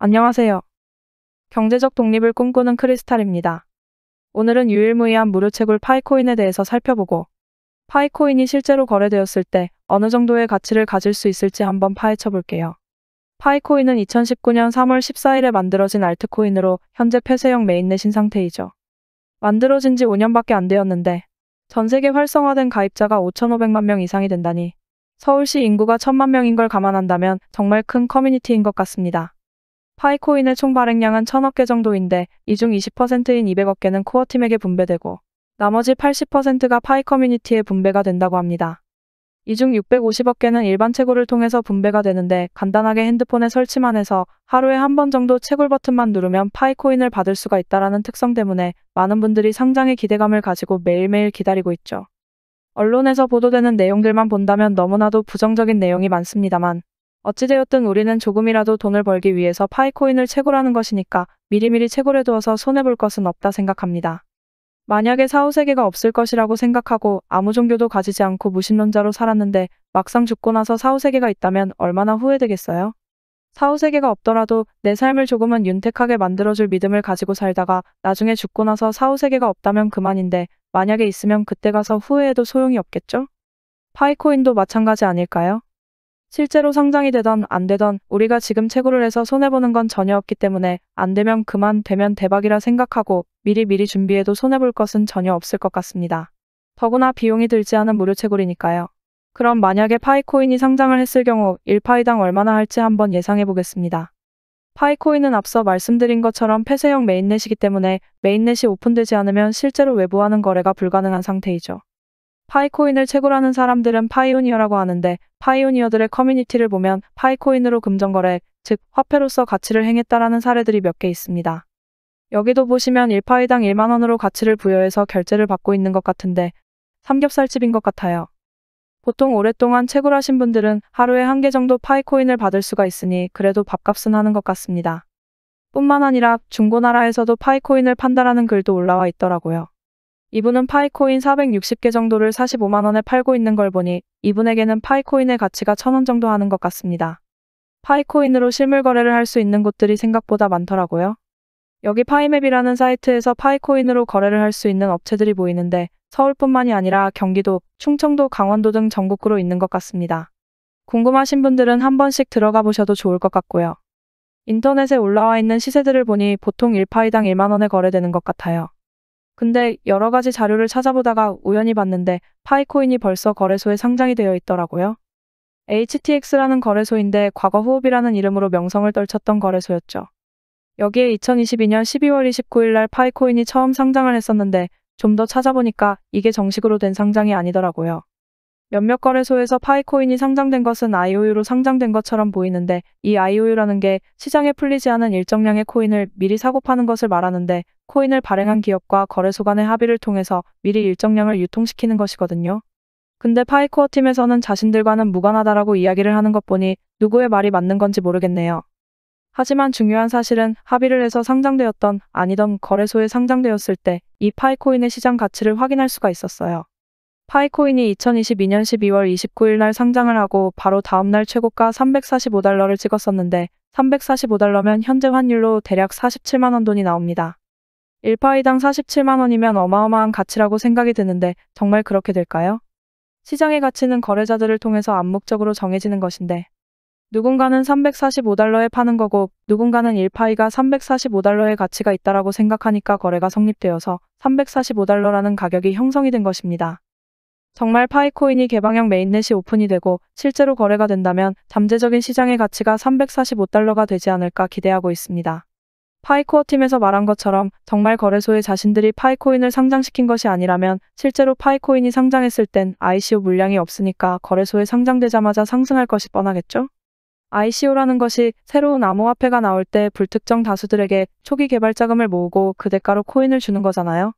안녕하세요. 경제적 독립을 꿈꾸는 크리스탈입니다. 오늘은 유일무이한 무료채굴 파이코인에 대해서 살펴보고 파이코인이 실제로 거래되었을 때 어느 정도의 가치를 가질 수 있을지 한번 파헤쳐 볼게요. 파이코인은 2019년 3월 14일에 만들어진 알트코인으로 현재 폐쇄형 메인넷인 상태이죠. 만들어진 지 5년밖에 안 되었는데 전 세계 활성화된 가입자가 5,500만 명 이상이 된다니 서울시 인구가 1,000만 명인 걸 감안한다면 정말 큰 커뮤니티인 것 같습니다. 파이코인의 총 발행량은 1,000억 개 정도인데 이 중 20%인 200억 개는 코어팀에게 분배되고 나머지 80%가 파이 커뮤니티에 분배가 된다고 합니다. 이 중 650억 개는 일반 채굴을 통해서 분배가 되는데 간단하게 핸드폰에 설치만 해서 하루에 한 번 정도 채굴 버튼만 누르면 파이코인을 받을 수가 있다는 특성 때문에 많은 분들이 상장의 기대감을 가지고 매일매일 기다리고 있죠. 언론에서 보도되는 내용들만 본다면 너무나도 부정적인 내용이 많습니다만 어찌되었든 우리는 조금이라도 돈을 벌기 위해서 파이코인을 채굴하는 것이니까 미리미리 채굴해두어서 손해볼 것은 없다 생각합니다. 만약에 사후세계가 없을 것이라고 생각하고 아무 종교도 가지지 않고 무신론자로 살았는데 막상 죽고 나서 사후세계가 있다면 얼마나 후회되겠어요? 사후세계가 없더라도 내 삶을 조금은 윤택하게 만들어줄 믿음을 가지고 살다가 나중에 죽고 나서 사후세계가 없다면 그만인데 만약에 있으면 그때 가서 후회해도 소용이 없겠죠? 파이코인도 마찬가지 아닐까요? 실제로 상장이 되던 안 되던 우리가 지금 채굴을 해서 손해보는 건 전혀 없기 때문에 안 되면 그만, 되면 대박이라 생각하고 미리 준비해도 손해볼 것은 전혀 없을 것 같습니다. 더구나 비용이 들지 않은 무료 채굴이니까요. 그럼 만약에 파이코인이 상장을 했을 경우 1파이당 얼마나 할지 한번 예상해 보겠습니다. 파이코인은 앞서 말씀드린 것처럼 폐쇄형 메인넷이기 때문에 메인넷이 오픈되지 않으면 실제로 외부와는 거래가 불가능한 상태이죠. 파이코인을 채굴하는 사람들은 파이오니어라고 하는데 파이오니어들의 커뮤니티를 보면 파이코인으로 금전거래, 즉 화폐로서 가치를 행했다라는 사례들이 몇 개 있습니다. 여기도 보시면 1파이당 1만 원으로 가치를 부여해서 결제를 받고 있는 것 같은데 삼겹살집인 것 같아요. 보통 오랫동안 채굴하신 분들은 하루에 한 개 정도 파이코인을 받을 수가 있으니 그래도 밥값은 하는 것 같습니다. 뿐만 아니라 중고나라에서도 파이코인을 판다라는 글도 올라와 있더라고요. 이분은 파이코인 460개 정도를 45만 원에 팔고 있는 걸 보니 이분에게는 파이코인의 가치가 1,000원 정도 하는 것 같습니다. 파이코인으로 실물 거래를 할 수 있는 곳들이 생각보다 많더라고요. 여기 파이맵이라는 사이트에서 파이코인으로 거래를 할 수 있는 업체들이 보이는데 서울뿐만이 아니라 경기도, 충청도, 강원도 등 전국구로 있는 것 같습니다. 궁금하신 분들은 한 번씩 들어가 보셔도 좋을 것 같고요. 인터넷에 올라와 있는 시세들을 보니 보통 1파이당 1만 원에 거래되는 것 같아요. 근데 여러 가지 자료를 찾아보다가 우연히 봤는데 파이코인이 벌써 거래소에 상장이 되어 있더라고요. HTX라는 거래소인데 과거 후업이라는 이름으로 명성을 떨쳤던 거래소였죠. 여기에 2022년 12월 29일 날 파이코인이 처음 상장을 했었는데 좀 더 찾아보니까 이게 정식으로 된 상장이 아니더라고요. 몇몇 거래소에서 파이코인이 상장된 것은 IOU로 상장된 것처럼 보이는데 이 IOU라는 게 시장에 풀리지 않은 일정량의 코인을 미리 사고 파는 것을 말하는데 코인을 발행한 기업과 거래소 간의 합의를 통해서 미리 일정량을 유통시키는 것이거든요. 근데 파이코어 팀에서는 자신들과는 무관하다라고 이야기를 하는 것 보니 누구의 말이 맞는 건지 모르겠네요. 하지만 중요한 사실은 합의를 해서 상장되었던 아니던 거래소에 상장되었을 때 이 파이코인의 시장 가치를 확인할 수가 있었어요. 파이코인이 2022년 12월 29일 날 상장을 하고 바로 다음날 최고가 345달러를 찍었었는데 345달러면 현재 환율로 대략 47만 원 돈이 나옵니다. 1파이당 47만 원이면 어마어마한 가치라고 생각이 드는데 정말 그렇게 될까요? 시장의 가치는 거래자들을 통해서 암묵적으로 정해지는 것인데 누군가는 345달러에 파는 거고 누군가는 1파이가 345달러의 가치가 있다라고 생각하니까 거래가 성립되어서 345달러라는 가격이 형성이 된 것입니다. 정말 파이코인이 개방형 메인넷이 오픈이 되고 실제로 거래가 된다면 잠재적인 시장의 가치가 345달러가 되지 않을까 기대하고 있습니다. 파이코어 팀에서 말한 것처럼 정말 거래소에 자신들이 파이코인을 상장시킨 것이 아니라면 실제로 파이코인이 상장했을 땐 ICO 물량이 없으니까 거래소에 상장되자마자 상승할 것이 뻔하겠죠? ICO라는 것이 새로운 암호화폐가 나올 때 불특정 다수들에게 초기 개발 자금을 모으고 그 대가로 코인을 주는 거잖아요.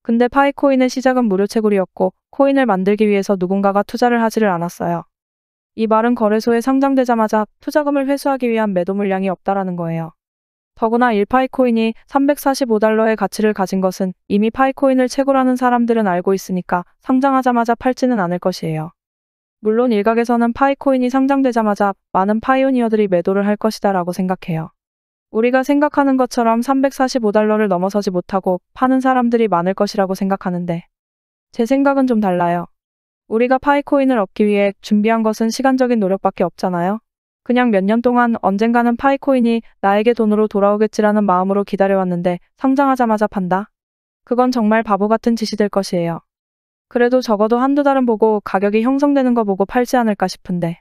근데 파이코인의 시작은 무료 채굴이었고 코인을 만들기 위해서 누군가가 투자를 하지를 않았어요. 이 말은 거래소에 상장되자마자 투자금을 회수하기 위한 매도 물량이 없다라는 거예요. 더구나 1파이코인이 345달러의 가치를 가진 것은 이미 파이코인을 채굴하는 사람들은 알고 있으니까 상장하자마자 팔지는 않을 것이에요. 물론 일각에서는 파이코인이 상장되자마자 많은 파이오니어들이 매도를 할 것이다 라고 생각해요. 우리가 생각하는 것처럼 345달러를 넘어서지 못하고 파는 사람들이 많을 것이라고 생각하는데 제 생각은 좀 달라요. 우리가 파이코인을 얻기 위해 준비한 것은 시간적인 노력밖에 없잖아요. 그냥 몇 년 동안 언젠가는 파이코인이 나에게 돈으로 돌아오겠지라는 마음으로 기다려왔는데 상장하자마자 판다? 그건 정말 바보 같은 짓이 될 것이에요. 그래도 적어도 한두 달은 보고 가격이 형성되는 거 보고 팔지 않을까 싶은데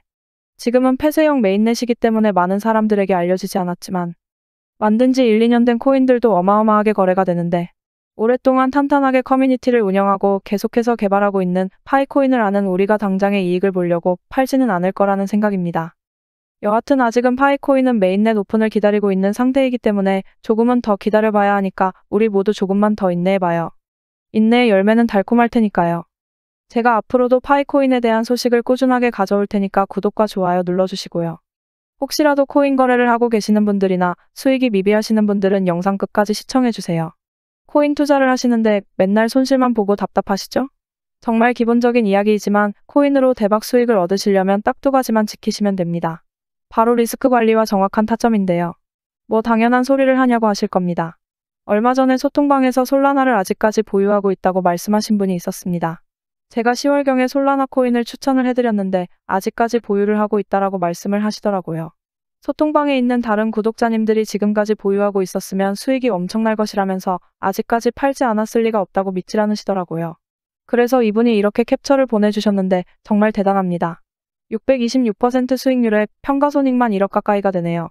지금은 폐쇄형 메인넷이기 때문에 많은 사람들에게 알려지지 않았지만 만든 지 1, 2년 된 코인들도 어마어마하게 거래가 되는데 오랫동안 탄탄하게 커뮤니티를 운영하고 계속해서 개발하고 있는 파이코인을 아는 우리가 당장의 이익을 보려고 팔지는 않을 거라는 생각입니다. 여하튼 아직은 파이코인은 메인넷 오픈을 기다리고 있는 상태이기 때문에 조금은 더 기다려봐야 하니까 우리 모두 조금만 더 인내해봐요. 인내의 열매는 달콤할 테니까요. 제가 앞으로도 파이코인에 대한 소식을 꾸준하게 가져올 테니까 구독과 좋아요 눌러주시고요. 혹시라도 코인 거래를 하고 계시는 분들이나 수익이 미비하시는 분들은 영상 끝까지 시청해주세요. 코인 투자를 하시는데 맨날 손실만 보고 답답하시죠? 정말 기본적인 이야기이지만 코인으로 대박 수익을 얻으시려면 딱 두 가지만 지키시면 됩니다. 바로 리스크 관리와 정확한 타점인데요. 뭐 당연한 소리를 하냐고 하실 겁니다. 얼마 전에 소통방에서 솔라나를 아직까지 보유하고 있다고 말씀하신 분이 있었습니다. 제가 10월경에 솔라나 코인을 추천을 해드렸는데 아직까지 보유를 하고 있다라고 말씀을 하시더라고요. 소통방에 있는 다른 구독자님들이 지금까지 보유하고 있었으면 수익이 엄청날 것이라면서 아직까지 팔지 않았을 리가 없다고 믿질 않으시더라고요. 그래서 이분이 이렇게 캡처를 보내주셨는데 정말 대단합니다. 626% 수익률에 평가손익만 1억 가까이가 되네요.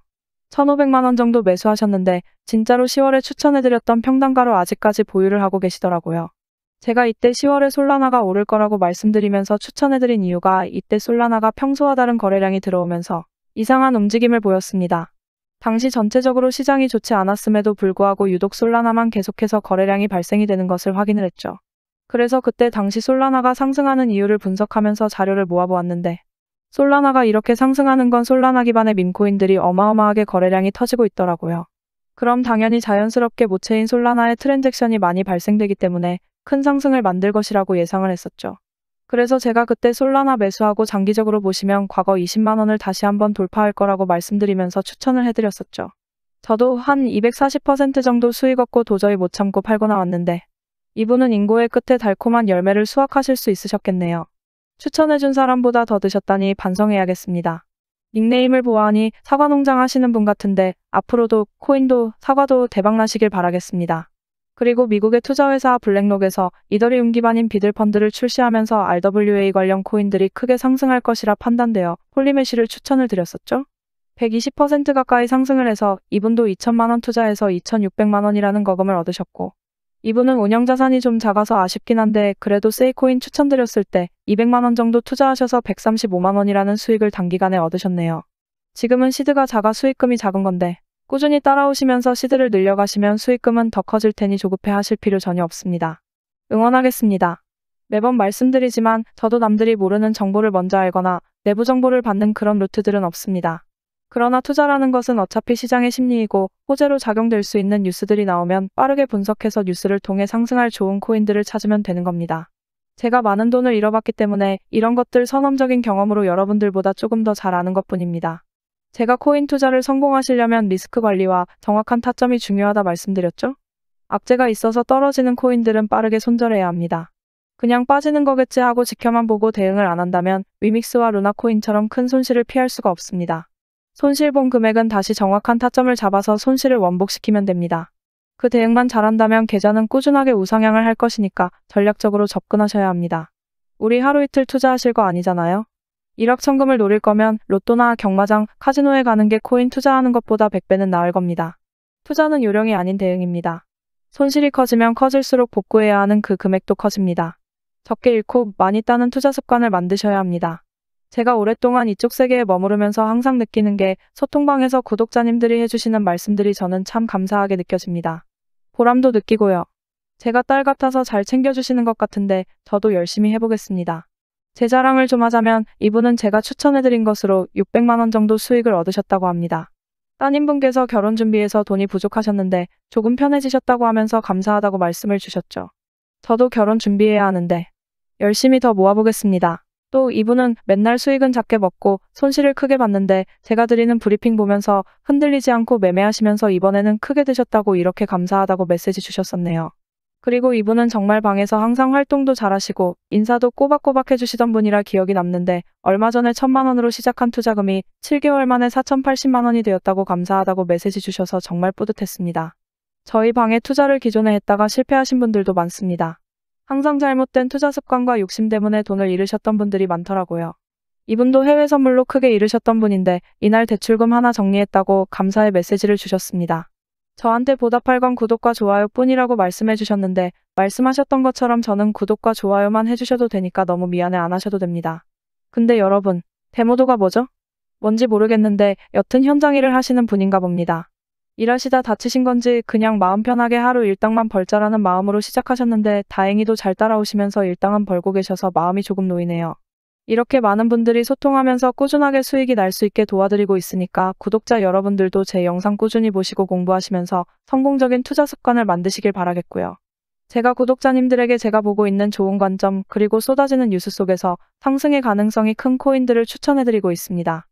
1,500만원 정도 매수하셨는데 진짜로 10월에 추천해드렸던 평단가로 아직까지 보유를 하고 계시더라고요. 제가 이때 10월에 솔라나가 오를 거라고 말씀드리면서 추천해드린 이유가 이때 솔라나가 평소와 다른 거래량이 들어오면서 이상한 움직임을 보였습니다. 당시 전체적으로 시장이 좋지 않았음에도 불구하고 유독 솔라나만 계속해서 거래량이 발생이 되는 것을 확인을 했죠. 그래서 그때 당시 솔라나가 상승하는 이유를 분석하면서 자료를 모아보았는데 솔라나가 이렇게 상승하는 건 솔라나 기반의 밈코인들이 어마어마하게 거래량이 터지고 있더라고요. 그럼 당연히 자연스럽게 모체인 솔라나의 트랜잭션이 많이 발생되기 때문에 큰 상승을 만들 것이라고 예상을 했었죠. 그래서 제가 그때 솔라나 매수하고 장기적으로 보시면 과거 20만원을 다시 한번 돌파할 거라고 말씀드리면서 추천을 해드렸었죠. 저도 한 240% 정도 수익 얻고 도저히 못 참고 팔고 나왔는데 이분은 인고의 끝에 달콤한 열매를 수확하실 수 있으셨겠네요. 추천해준 사람보다 더 드셨다니 반성해야겠습니다. 닉네임을 보아하니 사과농장 하시는 분 같은데 앞으로도 코인도 사과도 대박나시길 바라겠습니다. 그리고 미국의 투자회사 블랙록에서 이더리움 기반인 비들펀드를 출시하면서 RWA 관련 코인들이 크게 상승할 것이라 판단되어 폴리메쉬를 추천을 드렸었죠. 120% 가까이 상승을 해서 이분도 2천만원 투자해서 2,600만원이라는 거금을 얻으셨고 이분은 운영자산이 좀 작아서 아쉽긴 한데 그래도 세이코인 추천드렸을 때 200만원 정도 투자하셔서 135만원이라는 수익을 단기간에 얻으셨네요. 지금은 시드가 작아 수익금이 작은 건데 꾸준히 따라오시면서 시드를 늘려가시면 수익금은 더 커질 테니 조급해 하실 필요 전혀 없습니다. 응원하겠습니다. 매번 말씀드리지만 저도 남들이 모르는 정보를 먼저 알거나 내부 정보를 받는 그런 루트들은 없습니다. 그러나 투자라는 것은 어차피 시장의 심리이고 호재로 작용될 수 있는 뉴스들이 나오면 빠르게 분석해서 뉴스를 통해 상승할 좋은 코인들을 찾으면 되는 겁니다. 제가 많은 돈을 잃어봤기 때문에 이런 것들 선험적인 경험으로 여러분들보다 조금 더 잘 아는 것뿐입니다. 제가 코인 투자를 성공하시려면 리스크 관리와 정확한 타점이 중요하다 말씀드렸죠? 악재가 있어서 떨어지는 코인들은 빠르게 손절해야 합니다. 그냥 빠지는 거겠지 하고 지켜만 보고 대응을 안 한다면 위믹스와 루나코인처럼 큰 손실을 피할 수가 없습니다. 손실 본 금액은 다시 정확한 타점을 잡아서 손실을 원복시키면 됩니다. 그 대응만 잘한다면 계좌는 꾸준하게 우상향을 할 것이니까 전략적으로 접근하셔야 합니다. 우리 하루 이틀 투자하실 거 아니잖아요? 일확천금을 노릴 거면 로또나 경마장, 카지노에 가는 게 코인 투자하는 것보다 100배는 나을 겁니다. 투자는 요령이 아닌 대응입니다. 손실이 커지면 커질수록 복구해야 하는 그 금액도 커집니다. 적게 잃고 많이 따는 투자 습관을 만드셔야 합니다. 제가 오랫동안 이쪽 세계에 머무르면서 항상 느끼는 게 소통방에서 구독자님들이 해주시는 말씀들이 저는 참 감사하게 느껴집니다. 보람도 느끼고요. 제가 딸 같아서 잘 챙겨주시는 것 같은데 저도 열심히 해보겠습니다. 제 자랑을 좀 하자면 이분은 제가 추천해드린 것으로 600만원 정도 수익을 얻으셨다고 합니다. 따님분께서 결혼 준비해서 돈이 부족하셨는데 조금 편해지셨다고 하면서 감사하다고 말씀을 주셨죠. 저도 결혼 준비해야 하는데 열심히 더 모아보겠습니다. 또 이분은 맨날 수익은 작게 먹고 손실을 크게 봤는데 제가 드리는 브리핑 보면서 흔들리지 않고 매매하시면서 이번에는 크게 드셨다고 이렇게 감사하다고 메시지 주셨었네요. 그리고 이분은 정말 방에서 항상 활동도 잘하시고 인사도 꼬박꼬박 해주시던 분이라 기억이 남는데 얼마 전에 1,000만 원으로 시작한 투자금이 7개월 만에 4,080만 원이 되었다고 감사하다고 메시지 주셔서 정말 뿌듯했습니다. 저희 방에 투자를 기존에 했다가 실패하신 분들도 많습니다. 항상 잘못된 투자 습관과 욕심 때문에 돈을 잃으셨던 분들이 많더라고요. 이분도 해외 선물로 크게 잃으셨던 분인데 이날 대출금 하나 정리했다고 감사의 메시지를 주셨습니다. 저한테 보답할 건 구독과 좋아요 뿐이라고 말씀해 주셨는데 말씀하셨던 것처럼 저는 구독과 좋아요만 해주셔도 되니까 너무 미안해 안 하셔도 됩니다. 근데 여러분, 데모도가 뭐죠? 뭔지 모르겠는데 여튼 현장 일을 하시는 분인가 봅니다. 일하시다 다치신 건지 그냥 마음 편하게 하루 일당만 벌자라는 마음으로 시작하셨는데 다행히도 잘 따라오시면서 일당은 벌고 계셔서 마음이 조금 놓이네요. 이렇게 많은 분들이 소통하면서 꾸준하게 수익이 날 수 있게 도와드리고 있으니까 구독자 여러분들도 제 영상 꾸준히 보시고 공부하시면서 성공적인 투자 습관을 만드시길 바라겠고요. 제가 구독자님들에게 제가 보고 있는 좋은 관점 그리고 쏟아지는 뉴스 속에서 상승의 가능성이 큰 코인들을 추천해드리고 있습니다.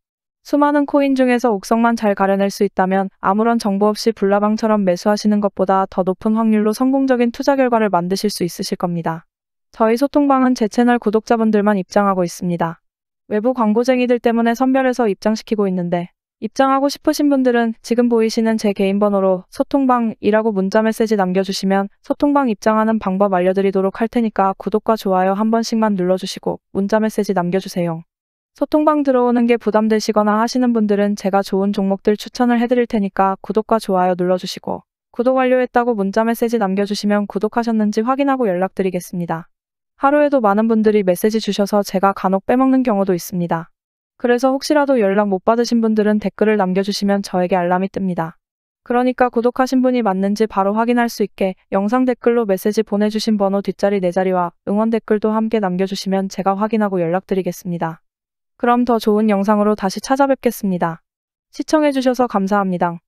수많은 코인 중에서 옥석만 잘 가려낼 수 있다면 아무런 정보 없이 불나방처럼 매수하시는 것보다 더 높은 확률로 성공적인 투자 결과를 만드실 수 있으실 겁니다. 저희 소통방은 제 채널 구독자분들만 입장하고 있습니다. 외부 광고쟁이들 때문에 선별해서 입장시키고 있는데 입장하고 싶으신 분들은 지금 보이시는 제 개인 번호로 소통방이라고 문자 메시지 남겨주시면 소통방 입장하는 방법 알려드리도록 할 테니까 구독과 좋아요 한 번씩만 눌러주시고 문자 메시지 남겨주세요. 소통방 들어오는 게 부담되시거나 하시는 분들은 제가 좋은 종목들 추천을 해드릴 테니까 구독과 좋아요 눌러주시고 구독 완료했다고 문자 메시지 남겨주시면 구독하셨는지 확인하고 연락드리겠습니다. 하루에도 많은 분들이 메시지 주셔서 제가 간혹 빼먹는 경우도 있습니다. 그래서 혹시라도 연락 못 받으신 분들은 댓글을 남겨주시면 저에게 알람이 뜹니다. 그러니까 구독하신 분이 맞는지 바로 확인할 수 있게 영상 댓글로 메시지 보내주신 번호 뒷자리 4자리와 응원 댓글도 함께 남겨주시면 제가 확인하고 연락드리겠습니다. 그럼 더 좋은 영상으로 다시 찾아뵙겠습니다. 시청해주셔서 감사합니다.